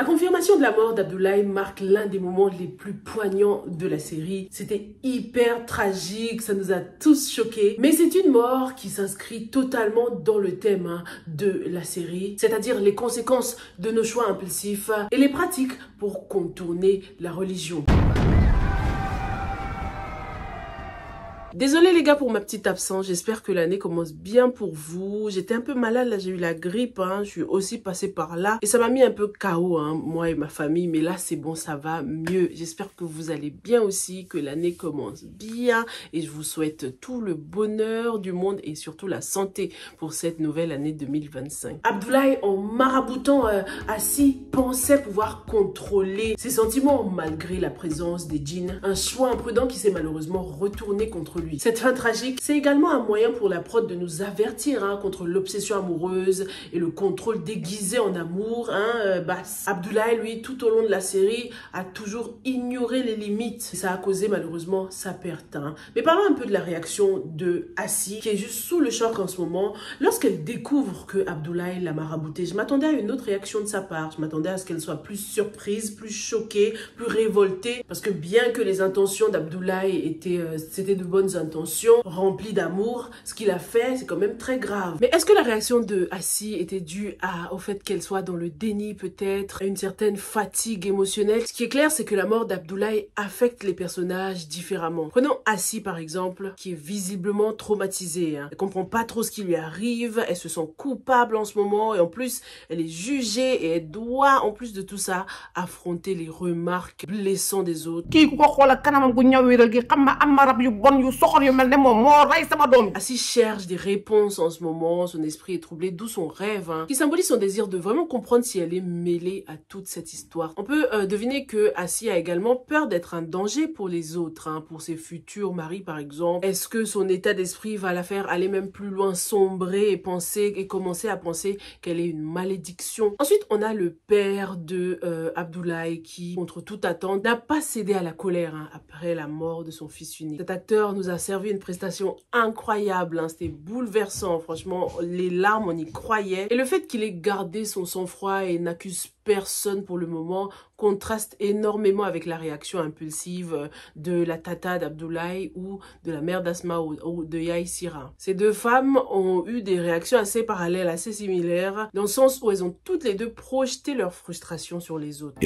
La confirmation de la mort d'Abdoulaye marque l'un des moments les plus poignants de la série. C'était hyper tragique, ça nous a tous choqués. Mais c'est une mort qui s'inscrit totalement dans le thème de la série, c'est-à-dire les conséquences de nos choix impulsifs et les pratiques pour contourner la religion. Désolée les gars pour ma petite absence, j'espère que l'année commence bien pour vous. J'étais un peu malade, là j'ai eu la grippe, je suis aussi passée par là. Et ça m'a mis un peu KO, moi et ma famille, mais là c'est bon, ça va mieux. J'espère que vous allez bien aussi, que l'année commence bien. Et je vous souhaite tout le bonheur du monde et surtout la santé pour cette nouvelle année 2025. Abdoulaye, en maraboutant Assi, pensait pouvoir contrôler ses sentiments malgré la présence des djinns. Un choix imprudent qui s'est malheureusement retourné contre lui. Cette fin tragique, c'est également un moyen pour la prod de nous avertir contre l'obsession amoureuse et le contrôle déguisé en amour. Abdoulaye, lui, tout au long de la série, a toujours ignoré les limites. Et ça a causé malheureusement sa perte. Mais parlons un peu de la réaction de Assi, qui est juste sous le choc en ce moment. Lorsqu'elle découvre que Abdoulaye l'a marabouté, je m'attendais à une autre réaction de sa part. Je m'attendais à ce qu'elle soit plus surprise, plus choquée, plus révoltée. Parce que bien que les intentions d'Abdoulaye c'était de bonnes intentions, remplies d'amour, ce qu'il a fait, c'est quand même très grave. Mais est-ce que la réaction de Assi était due au fait qu'elle soit dans le déni peut-être, à une certaine fatigue émotionnelle? Ce qui est clair, c'est que la mort d'Abdoulaye affecte les personnages différemment. Prenons Assi par exemple, qui est visiblement traumatisée. Elle comprend pas trop ce qui lui arrive, elle se sent coupable en ce moment et en plus, elle est jugée et elle doit, en plus de tout ça, affronter les remarques blessantes des autres. Assi cherche des réponses en ce moment, son esprit est troublé, d'où son rêve, qui symbolise son désir de vraiment comprendre si elle est mêlée à toute cette histoire. On peut deviner que Assi a également peur d'être un danger pour les autres, pour ses futurs maris par exemple. Est-ce que son état d'esprit va la faire aller même plus loin, sombrer et commencer à penser qu'elle est une malédiction? Ensuite, on a le père de Abdoulaye qui, contre toute attente, n'a pas cédé à la colère après la mort de son fils unique. Cet acteur nous a servi une prestation incroyable, c'était bouleversant, franchement, les larmes, on y croyait. Et le fait qu'il ait gardé son sang-froid et n'accuse personne pour le moment contraste énormément avec la réaction impulsive de la tata d'Abdoulaye ou de la mère d'Asma ou de Yaïsira. Ces deux femmes ont eu des réactions assez parallèles, assez similaires, dans le sens où elles ont toutes les deux projeté leur frustration sur les autres.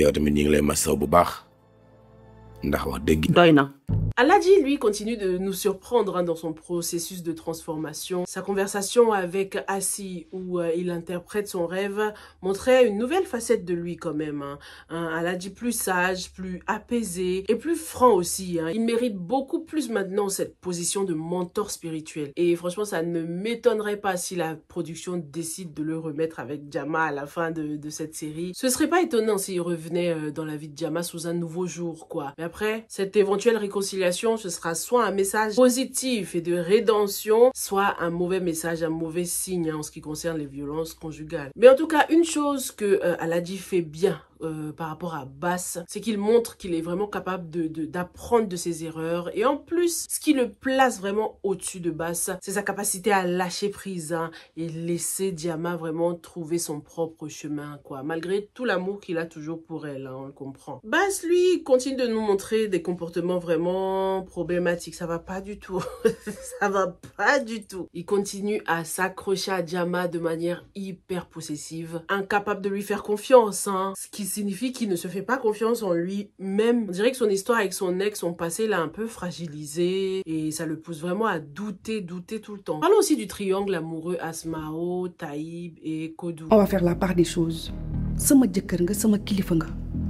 Aladji, lui, continue de nous surprendre dans son processus de transformation. Sa conversation avec Assi, où il interprète son rêve, montrait une nouvelle facette de lui quand même. Aladji plus sage, plus apaisé et plus franc aussi. Il mérite beaucoup plus maintenant cette position de mentor spirituel. Et franchement, ça ne m'étonnerait pas si la production décide de le remettre avec Jama à la fin de cette série. Ce serait pas étonnant s'il revenait dans la vie de Jama sous un nouveau jour, quoi. Mais après, cette éventuelle réconciliation, ce sera soit un message positif et de rédemption, soit un mauvais message, un mauvais signe en ce qui concerne les violences conjugales. Mais en tout cas, une chose que Aladji fait bien par rapport à Bass, c'est qu'il montre qu'il est vraiment capable d'apprendre de ses erreurs. Et en plus, ce qui le place vraiment au-dessus de Bass, c'est sa capacité à lâcher prise et laisser Diama vraiment trouver son propre chemin, quoi. Malgré tout l'amour qu'il a toujours pour elle, on le comprend. Bass, lui, continue de nous montrer des comportements vraiment problématiques. Ça va pas du tout. Ça va pas du tout. Il continue à s'accrocher à Diama de manière hyper possessive, incapable de lui faire confiance, ce qui signifie qu'il ne se fait pas confiance en lui-même. On dirait que son histoire avec son ex, son passé l'a un peu fragilisé et ça le pousse vraiment à douter tout le temps. Parlons aussi du triangle amoureux Asmao, Taïb et Kodou. On va faire la part des choses. Sama jëkkër nga, sama kilifa nga.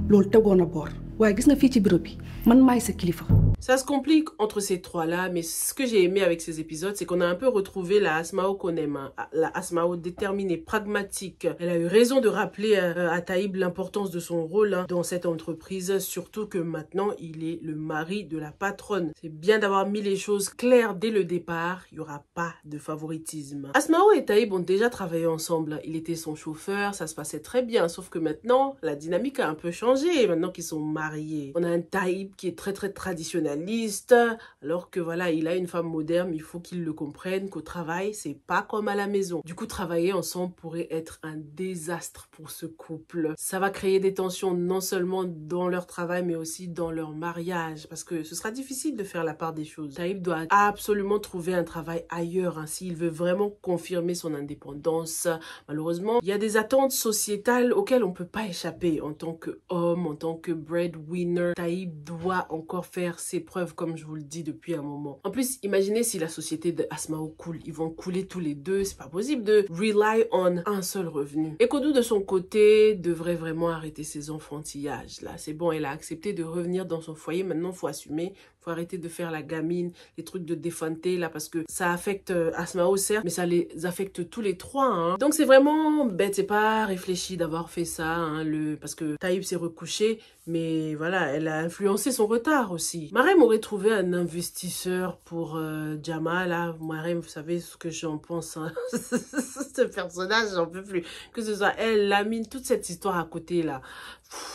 Loolu tegoon na boor. Waaye gis nga fii ci bureau bi, man maay sa kilifa. Ça se complique entre ces trois-là, mais ce que j'ai aimé avec ces épisodes, c'est qu'on a un peu retrouvé la Asmao qu'on aime, la Asmao déterminée, pragmatique. Elle a eu raison de rappeler à Taïb l'importance de son rôle dans cette entreprise, surtout que maintenant, il est le mari de la patronne. C'est bien d'avoir mis les choses claires dès le départ, il n'y aura pas de favoritisme. Asmao et Taïb ont déjà travaillé ensemble, il était son chauffeur, ça se passait très bien, sauf que maintenant, la dynamique a un peu changé, maintenant qu'ils sont mariés. On a un Taïb qui est très traditionnel, traditionnaliste, alors que voilà, il a une femme moderne, il faut qu'il le comprenne qu'au travail, c'est pas comme à la maison. Du coup, travailler ensemble pourrait être un désastre pour ce couple. Ça va créer des tensions non seulement dans leur travail, mais aussi dans leur mariage, parce que ce sera difficile de faire la part des choses. Taïb doit absolument trouver un travail ailleurs, hein, s'il veut vraiment confirmer son indépendance. Malheureusement, il y a des attentes sociétales auxquelles on peut pas échapper en tant qu'homme, en tant que breadwinner. Taïb doit encore faire ses preuves, comme je vous le dis depuis un moment. En plus, imaginez si la société de Asmao coule. Ils vont couler tous les deux. C'est pas possible de rely on un seul revenu. Et Kodou, de son côté, devrait vraiment arrêter ses enfantillages. Là, c'est bon, elle a accepté de revenir dans son foyer. Maintenant, faut assumer. Faut arrêter de faire la gamine, les trucs de défanter là, parce que ça affecte Asmao certes, mais ça les affecte tous les trois. Hein. Donc c'est vraiment bête, c'est pas réfléchi d'avoir fait ça, hein, parce que Taïb s'est recouché, mais voilà, elle a influencé son retard aussi. Marem aurait trouvé un investisseur pour Jama là. Marem, vous savez ce que j'en pense. Hein. Ce personnage, j'en peux plus. Que ce soit elle, Lamine, toute cette histoire à côté là.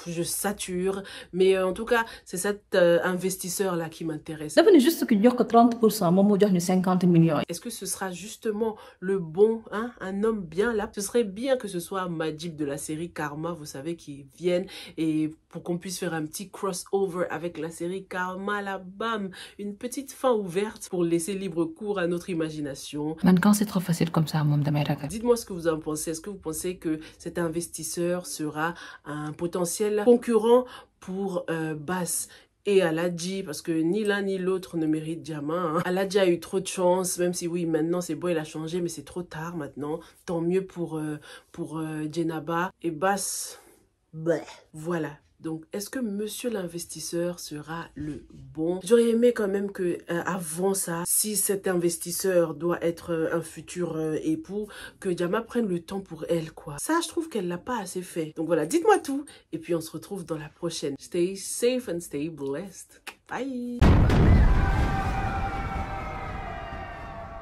Je sature, mais en tout cas, c'est cet investisseur-là qui m'intéresse. Juste qu'il y a que 30%, moi, je 50 millions. Est-ce que ce sera justement le bon, hein, un homme bien là? Ce serait bien que ce soit Majib de la série Karma, vous savez, qui vienne et pour qu'on puisse faire un petit crossover avec la série Karma, là, bam, une petite fin ouverte pour laisser libre cours à notre imagination. Quand c'est trop facile comme ça, dites-moi ce que vous en pensez. Est-ce que vous pensez que cet investisseur sera un potentiel concurrent pour Bass et Aladji, parce que ni l'un ni l'autre ne mérite Diamant. Hein. Aladji a eu trop de chance, même si oui, maintenant c'est bon, il a changé, mais c'est trop tard maintenant. Tant mieux pour Djenaba. Et Bass, bleh. Voilà. Donc, est-ce que monsieur l'investisseur sera le bon? J'aurais aimé quand même que, avant ça, si cet investisseur doit être un futur époux, que Diama prenne le temps pour elle, quoi. Ça, je trouve qu'elle l'a pas assez fait. Donc voilà, dites-moi tout. Et puis, on se retrouve dans la prochaine. Stay safe and stay blessed. Bye!